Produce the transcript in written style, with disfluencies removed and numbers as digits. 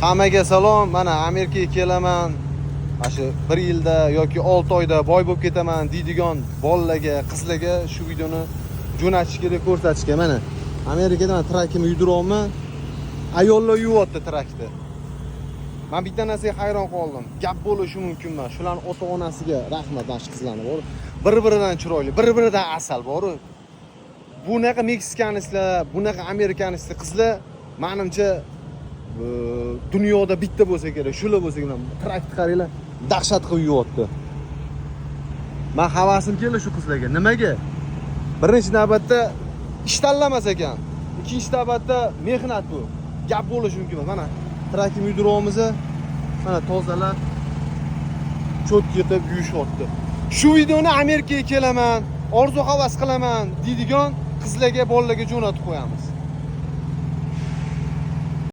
Hammaga salom. Mana Amerikaga kelaman. Shu 1 yilda yoki 6 oyda boy bo'lib ketaman deydigan bolalarga, qizlarga shu videoni jo'natish kerak, ko'rsatishga. Mana Amerikada men trakimni yudiryapman. Ayollar yuvibdi trakni. Men bitta narsaga hayron qoldim. Gap bo'lishi mumkin emas. Shularning ota-onasiga rahmat, mana shu qizlarni bor. Bir-biridan chiroyli, bir-biridan asal bor. Bunaqa meksikanistlar, bunaqa amerikanistlar qizlar menimcha dunyoda bitta bo'lsa kerak, shular bo'lsa kerak. Trakni qaranglar, dahshat qilib yuvibdi. Men havasim keldi shu qizlarga. Nimaga? Birinchi navbatda ish tanlamas ekan. Ikkinchi navbatda mehnat bu. Gap bo'lishi mumkin emas. Mana trakni yudiryapmiz. Mana tozalab cho'tga yetib yuyishyapti. Shu videoni Amerikaga kelaman, orzu havas qilaman deydigan qizlarga, bolalarga jo'natib qo'yamiz.